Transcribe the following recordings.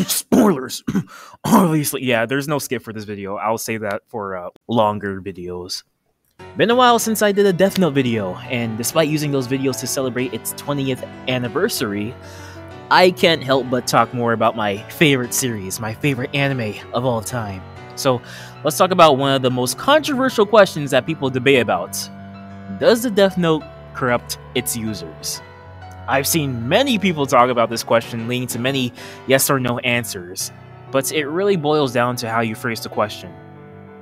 Spoilers. Obviously, yeah, there's no skip for this video. I'll save that for longer videos. Been a while since I did a Death Note video, and despite using those videos to celebrate its 20th anniversary, I can't help but talk more about my favorite series, my favorite anime of all time. So, let's talk about one of the most controversial questions that people debate about. Does the Death Note corrupt its users? I've seen many people talk about this question, leading to many yes or no answers, but it really boils down to how you phrase the question.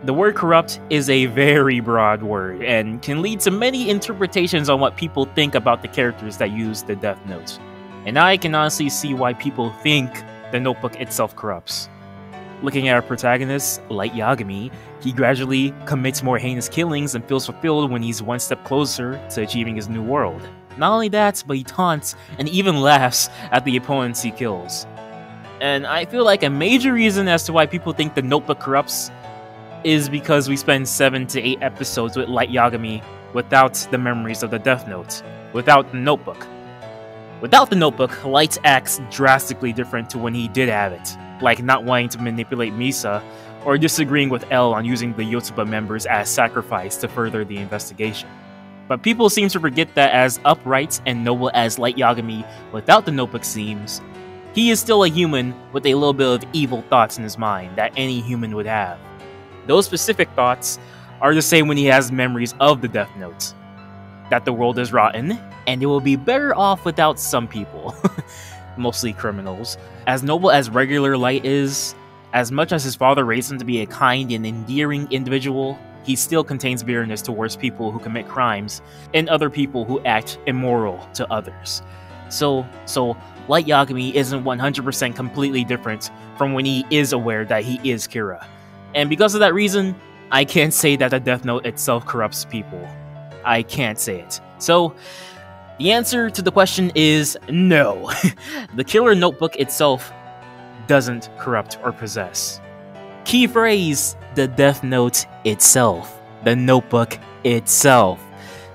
The word corrupt is a very broad word, and can lead to many interpretations on what people think about the characters that use the Death Note. And I can honestly see why people think the notebook itself corrupts. Looking at our protagonist, Light Yagami, he gradually commits more heinous killings and feels fulfilled when he's one step closer to achieving his new world. Not only that, but he taunts and even laughs at the opponents he kills. And I feel like a major reason as to why people think the notebook corrupts is because we spend 7 to 8 episodes with Light Yagami without the memories of the Death Note, without the notebook. Without the notebook, Light acts drastically different to when he did have it, like not wanting to manipulate Misa, or disagreeing with L on using the Yotsuba members as sacrifice to further the investigation. But people seem to forget that as upright and noble as Light Yagami without the notebook seems, he is still a human with a little bit of evil thoughts in his mind that any human would have. Those specific thoughts are the same when he has memories of the Death Note. That the world is rotten, and it will be better off without some people. Mostly criminals. As noble as regular Light is, as much as his father raised him to be a kind and endearing individual, he still contains bitterness towards people who commit crimes and other people who act immoral to others. So Light Yagami isn't 100% completely different from when he is aware that he is Kira. And because of that reason, I can't say that the Death Note itself corrupts people. I can't say it. So, the answer to the question is no. The Killer Notebook itself doesn't corrupt or possess. Key phrase, the Death Note itself. The notebook itself.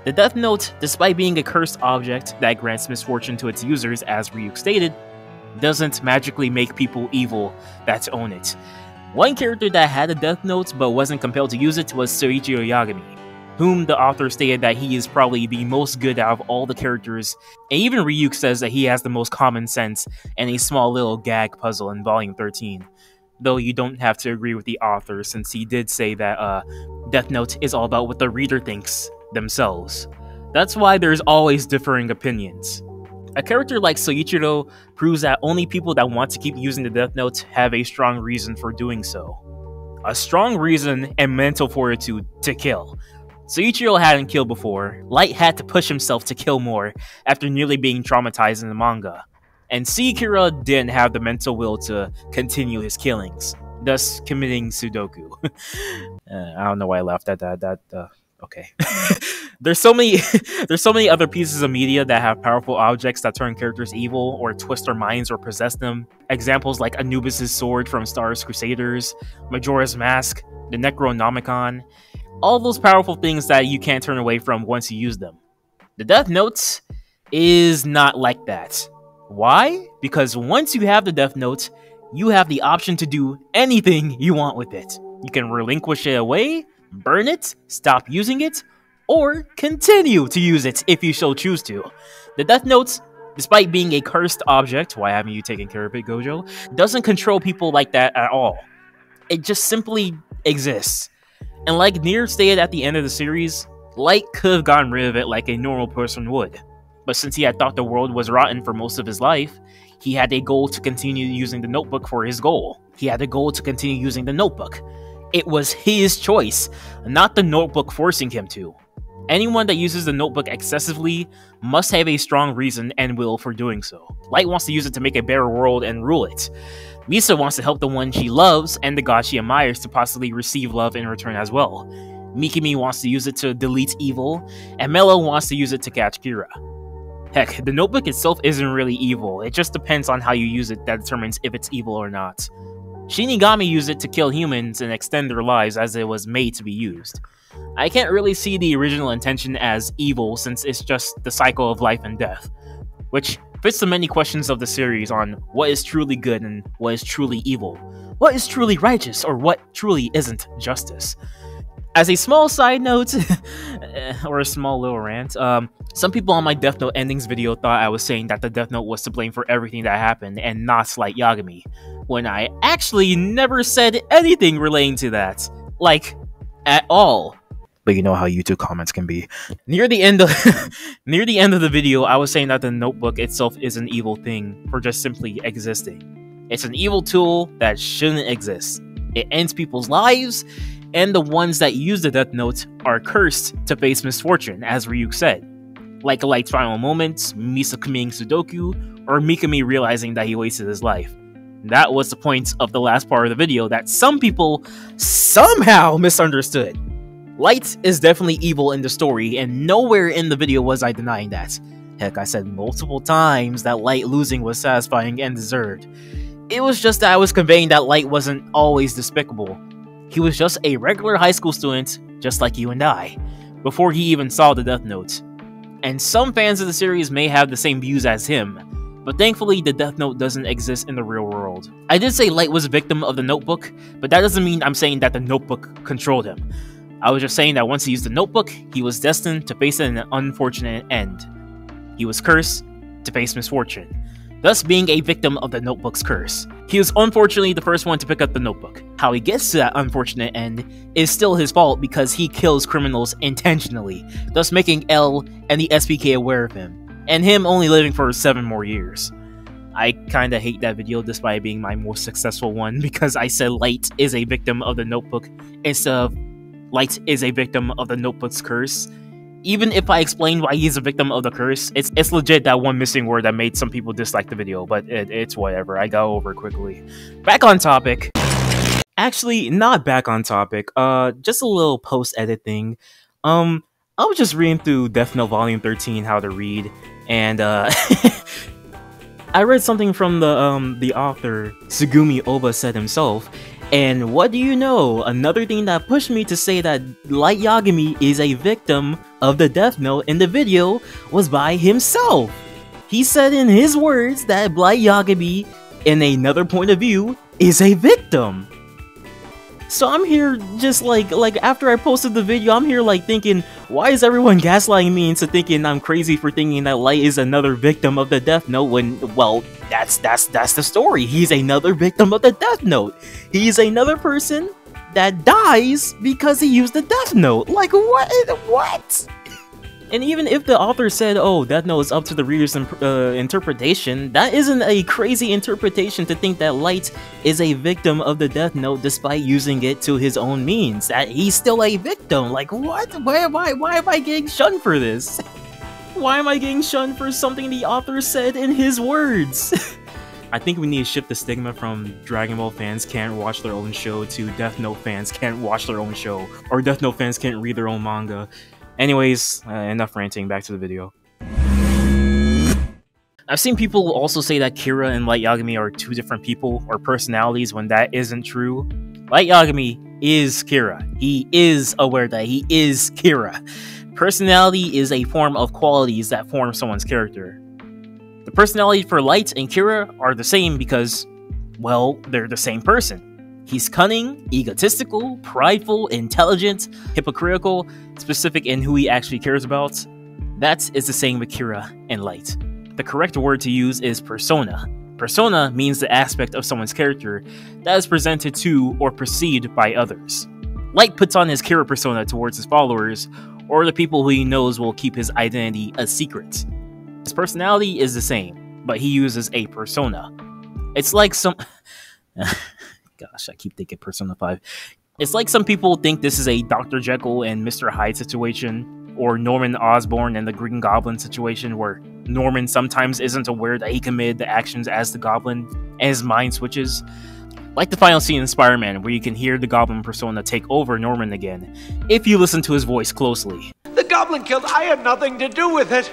The Death Note, despite being a cursed object that grants misfortune to its users, as Ryuk stated, doesn't magically make people evil that own it. One character that had a Death Note but wasn't compelled to use it was Soichiro Yagami, whom the author stated that he is probably the most good out of all the characters, and even Ryuk says that he has the most common sense and a small little gag puzzle in Volume 13. Though you don't have to agree with the author, since he did say that Death Note is all about what the reader thinks themselves. That's why there's always differing opinions. A character like Soichiro proves that only people that want to keep using the Death Note have a strong reason for doing so. A strong reason and mental fortitude to kill. Soichiro hadn't killed before. Light had to push himself to kill more after nearly being traumatized in the manga. And Kira didn't have the mental will to continue his killings, thus committing Sudoku. I don't know why I laughed at that. Okay. There's so many other pieces of media that have powerful objects that turn characters evil or twist their minds or possess them. Examples like Anubis' sword from Star Wars Crusaders, Majora's Mask, the Necronomicon. All those powerful things that you can't turn away from once you use them. The Death Note is not like that. Why? Because once you have the Death Note, you have the option to do anything you want with it. You can relinquish it away, burn it, stop using it, or continue to use it if you so choose to. The Death Note, despite being a cursed object, why haven't you taken care of it, Gojo, doesn't control people like that at all. It just simply exists. And like Nier stated at the end of the series, Light could have gotten rid of it like a normal person would. But since he had thought the world was rotten for most of his life, he had a goal to continue using the notebook for his goal. He had a goal to continue using the notebook. It was his choice, not the notebook forcing him to. Anyone that uses the notebook excessively must have a strong reason and will for doing so. Light wants to use it to make a better world and rule it. Misa wants to help the one she loves and the god she admires to possibly receive love in return as well. Mikami wants to use it to delete evil, and Mello wants to use it to catch Kira. Heck, the notebook itself isn't really evil, it just depends on how you use it that determines if it's evil or not. Shinigami used it to kill humans and extend their lives as it was made to be used. I can't really see the original intention as evil since it's just the cycle of life and death, which fits the many questions of the series on what is truly good and what is truly evil, what is truly righteous or what truly isn't justice. As a small side note, or a small little rant, some people on my Death Note endings video thought I was saying that the Death Note was to blame for everything that happened and not Light Yagami, when I actually never said anything relating to that. Like, at all. But you know how YouTube comments can be. Near the end of the video, I was saying that the notebook itself is an evil thing for just simply existing. It's an evil tool that shouldn't exist. It ends people's lives, and the ones that use the Death Note are cursed to face misfortune, as Ryuk said. Like Light's final moments, Misa committing Sudoku, or Mikami realizing that he wasted his life. That was the point of the last part of the video that some people somehow misunderstood. Light is definitely evil in the story, and nowhere in the video was I denying that. Heck, I said multiple times that Light losing was satisfying and deserved. It was just that I was conveying that Light wasn't always despicable. He was just a regular high school student, just like you and I, before he even saw the Death Note. And some fans of the series may have the same views as him, but thankfully the Death Note doesn't exist in the real world. I did say Light was a victim of the notebook, but that doesn't mean I'm saying that the notebook controlled him. I was just saying that once he used the notebook, he was destined to face an unfortunate end. He was cursed to face misfortune, thus being a victim of the notebook's curse. He was unfortunately the first one to pick up the notebook. How he gets to that unfortunate end is still his fault because he kills criminals intentionally, thus making L and the SPK aware of him, and him only living for 7 more years. I kinda hate that video despite being my most successful one because I said Light is a victim of the notebook instead of Light is a victim of the notebook's curse. Even if I explained why he's a victim of the curse, it's legit that one missing word that made some people dislike the video, but it's whatever, I got over it quickly. Back on topic. Actually, not back on topic, just a little post-edit thing. I was just reading through Death Note Volume 13, How to Read, and I read something from the author, Tsugumi Ohba said himself, and what do you know? Another thing that pushed me to say that Light Yagami is a victim of the Death Note in the video was by himself. He said in his words that Light Yagami, in another point of view, is a victim. So I'm here just like after I posted the video, I'm here like thinking, why is everyone gaslighting me into thinking I'm crazy for thinking that Light is another victim of the Death Note when, well, that's the story. He's another victim of the Death Note. He's another person that dies because he used the Death Note. Like, what? And even if the author said, oh, Death Note is up to the reader's interpretation, that isn't a crazy interpretation to think that Light is a victim of the Death Note despite using it to his own means. That he's still a victim. Like, what? Why am I getting shunned for this? Why am I getting shunned for something the author said in his words? I think we need to shift the stigma from Dragon Ball fans can't watch their own show to Death Note fans can't watch their own show, or Death Note fans can't read their own manga. Anyways, enough ranting, back to the video. I've seen people also say that Kira and Light Yagami are 2 different people or personalities when that isn't true. Light Yagami is Kira. He is aware that he is Kira. Personality is a form of qualities that form someone's character. The personality for Light and Kira are the same because, well, they're the same person. He's cunning, egotistical, prideful, intelligent, hypocritical, specific in who he actually cares about. That is the same with Kira and Light. The correct word to use is persona. Persona means the aspect of someone's character that is presented to or perceived by others. Light puts on his Kira persona towards his followers, or the people who he knows will keep his identity a secret. His personality is the same, but he uses a persona. It's like some... Gosh, I keep thinking Persona 5. It's like some people think this is a Dr. Jekyll and Mr. Hyde situation, or Norman Osborn and the Green Goblin situation, where Norman sometimes isn't aware that he committed the actions as the Goblin, and his mind switches. Like the final scene in Spider-Man, where you can hear the Goblin persona take over Norman again, if you listen to his voice closely. The Goblin killed. I had nothing to do with it.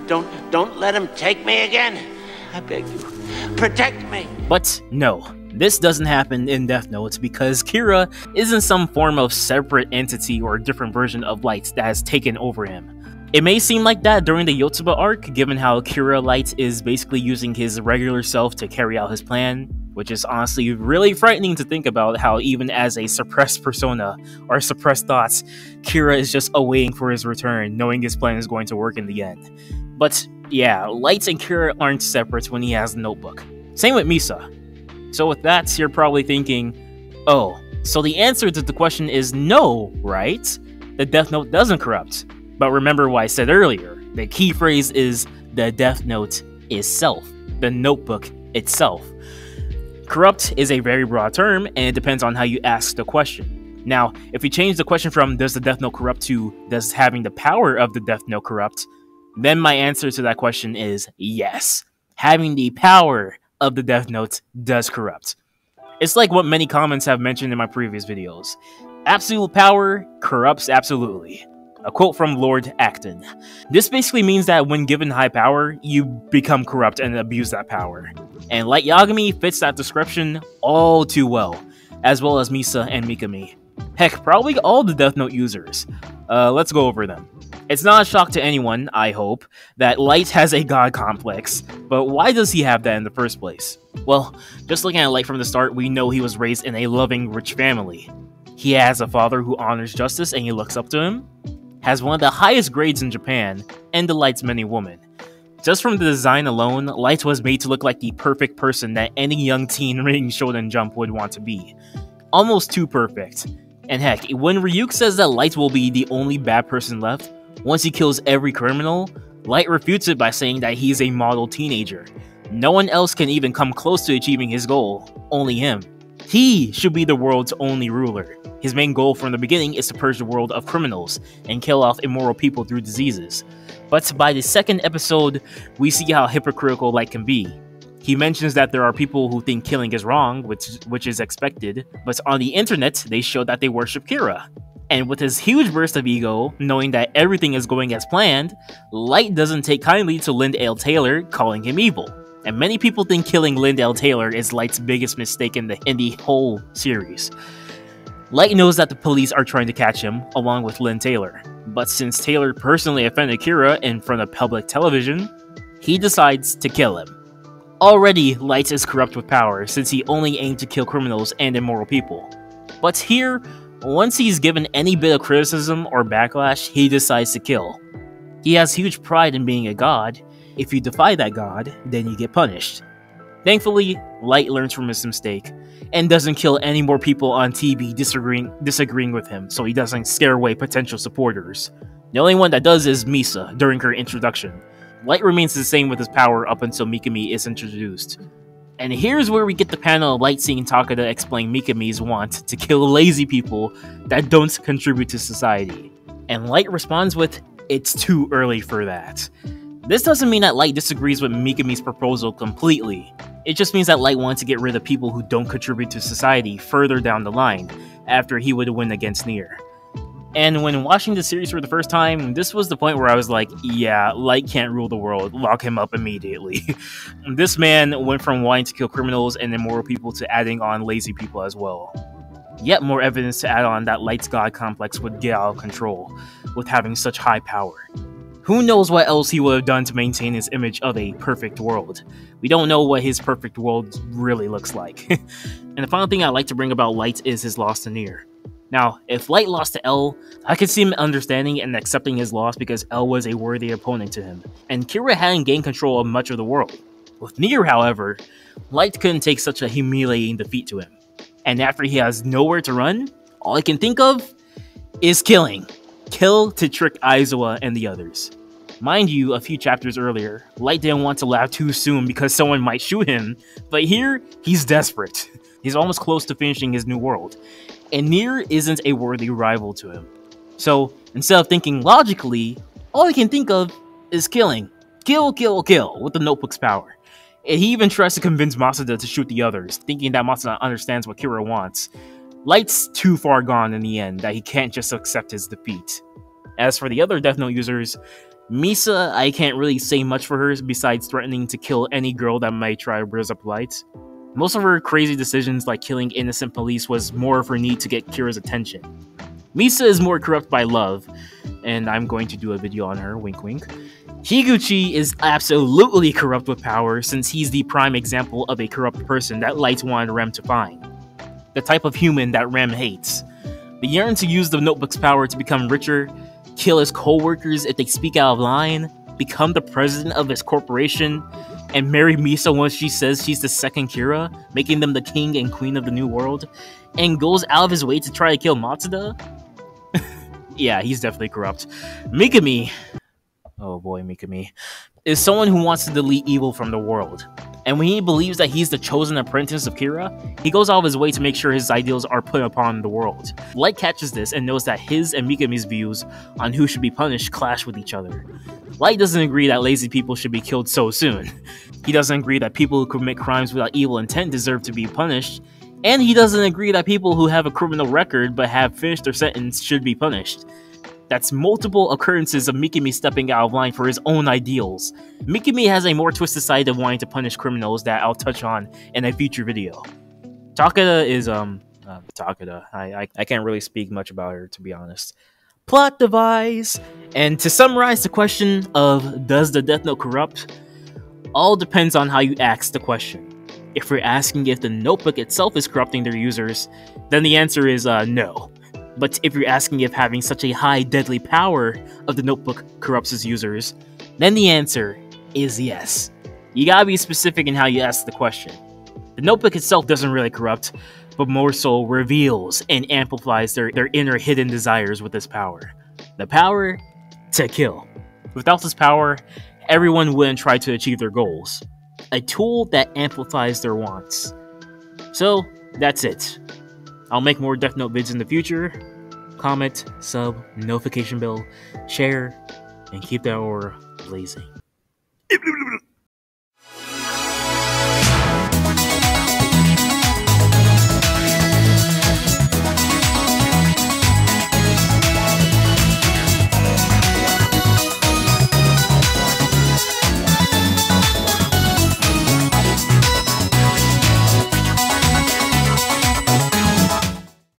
Don't let him take me again. I beg you, protect me. But no. This doesn't happen in Death Note because Kira isn't some form of separate entity or a different version of Light that has taken over him. It may seem like that during the Yotsuba arc, given how Kira Light is basically using his regular self to carry out his plan, which is honestly really frightening to think about how even as a suppressed persona or suppressed thoughts, Kira is just awaiting for his return, knowing his plan is going to work in the end. But yeah, Light and Kira aren't separate when he has the notebook. Same with Misa. So with that, you're probably thinking, oh, so the answer to the question is no, right? The Death Note doesn't corrupt. But remember what I said earlier, the key phrase is the Death Note is self, the notebook itself. Corrupt is a very broad term, and it depends on how you ask the question. Now, if we change the question from does the Death Note corrupt to does having the power of the Death Note corrupt, then my answer to that question is yes. Having the power of the Death Note does corrupt. It's like what many comments have mentioned in my previous videos. Absolute power corrupts absolutely. A quote from Lord Acton. This basically means that when given high power, you become corrupt and abuse that power. And Light Yagami fits that description all too well as Misa and Mikami. Heck, probably all the Death Note users. Let's go over them. It's not a shock to anyone, I hope, that Light has a god complex, but why does he have that in the first place? Well, just looking at Light from the start, we know he was raised in a loving, rich family. He has a father who honors justice and he looks up to him, has one of the highest grades in Japan, and delights many women. Just from the design alone, Light was made to look like the perfect person that any young teen reading Shonen Jump would want to be. Almost too perfect. And heck, when Ryuk says that Light will be the only bad person left, once he kills every criminal, Light refutes it by saying that he's a model teenager. No one else can even come close to achieving his goal, only him. He should be the world's only ruler. His main goal from the beginning is to purge the world of criminals and kill off immoral people through diseases. But by the second episode, we see how hypocritical Light can be. He mentions that there are people who think killing is wrong, which is expected, but on the internet, they show that they worship Kira. And with his huge burst of ego, knowing that everything is going as planned, Light doesn't take kindly to Lind-Ale Taylor calling him evil. And many people think killing Lind-Ale Taylor is Light's biggest mistake in the whole series. Light knows that the police are trying to catch him, along with Lynn Taylor. But since Taylor personally offended Kira in front of public television, he decides to kill him. Already, Light is corrupt with power, since he only aimed to kill criminals and immoral people. But here, once he's given any bit of criticism or backlash, he decides to kill. He has huge pride in being a god. If you defy that god, then you get punished. Thankfully, Light learns from his mistake, and doesn't kill any more people on TV disagreeing with him, so he doesn't scare away potential supporters. The only one that does is Misa, during her introduction. Light remains the same with his power up until Mikami is introduced. And here's where we get the panel of Light seeing Takada explain Mikami's want to kill lazy people that don't contribute to society. And Light responds with, "It's too early for that." This doesn't mean that Light disagrees with Mikami's proposal completely. It just means that Light wants to get rid of people who don't contribute to society further down the line, after he would win against Nier. And when watching the series for the first time, this was the point where I was like, yeah, Light can't rule the world, lock him up immediately. This man went from wanting to kill criminals and immoral people to adding on lazy people as well. Yet more evidence to add on that Light's god complex would get out of control, with having such high power. Who knows what else he would have done to maintain his image of a perfect world. We don't know what his perfect world really looks like. And the final thing I'd like to bring about Light is his loss to Nier. Now, if Light lost to L, I could see him understanding and accepting his loss because L was a worthy opponent to him, and Kira hadn't gained control of much of the world. With Nier, however, Light couldn't take such a humiliating defeat to him. And after he has nowhere to run, all he can think of is killing. Kill to trick Aizawa and the others. Mind you, a few chapters earlier, Light didn't want to laugh too soon because someone might shoot him, but here, he's desperate. He's almost close to finishing his new world, and Nier isn't a worthy rival to him. So, instead of thinking logically, all he can think of is killing. Kill, kill, kill, with the notebook's power. And he even tries to convince Masuda to shoot the others, thinking that Masuda understands what Kira wants. Light's too far gone in the end that he can't just accept his defeat. As for the other Death Note users, Misa, I can't really say much for her besides threatening to kill any girl that might try to raise up Light. Most of her crazy decisions like killing innocent police was more of her need to get Kira's attention. Misa is more corrupt by love, and I'm going to do a video on her, wink wink. Higuchi is absolutely corrupt with power, since he's the prime example of a corrupt person that Light wanted Rem to find. The type of human that Rem hates. They yearn to use the notebook's power to become richer, kill his co-workers if they speak out of line, become the president of his corporation, and marry Misa once she says she's the second Kira, making them the king and queen of the new world, and goes out of his way to try to kill Matsuda? Yeah, he's definitely corrupt. Mikami, oh boy, Mikami, is someone who wants to delete evil from the world. And when he believes that he's the chosen apprentice of Kira, he goes out of his way to make sure his ideals are put upon the world. Light catches this and knows that his and Mikami's views on who should be punished clash with each other. Light doesn't agree that lazy people should be killed so soon. He doesn't agree that people who commit crimes without evil intent deserve to be punished. And he doesn't agree that people who have a criminal record but have finished their sentence should be punished. That's multiple occurrences of Mikami stepping out of line for his own ideals. Mikami has a more twisted side of wanting to punish criminals that I'll touch on in a future video. Takeda is, Takeda. I can't really speak much about her, to be honest. Plot device! And to summarize the question of, does the Death Note corrupt? All depends on how you ask the question. If you're asking if the notebook itself is corrupting their users, then the answer is no. But if you're asking if having such a high deadly power of the notebook corrupts its users, then the answer is yes. You gotta be specific in how you ask the question. The notebook itself doesn't really corrupt, but more so reveals and amplifies their inner hidden desires with this power. The power to kill. Without this power, everyone wouldn't try to achieve their goals. A tool that amplifies their wants. So, that's it. I'll make more Death Note vids in the future. Comment, sub, notification bell, share, and keep that aura blazing.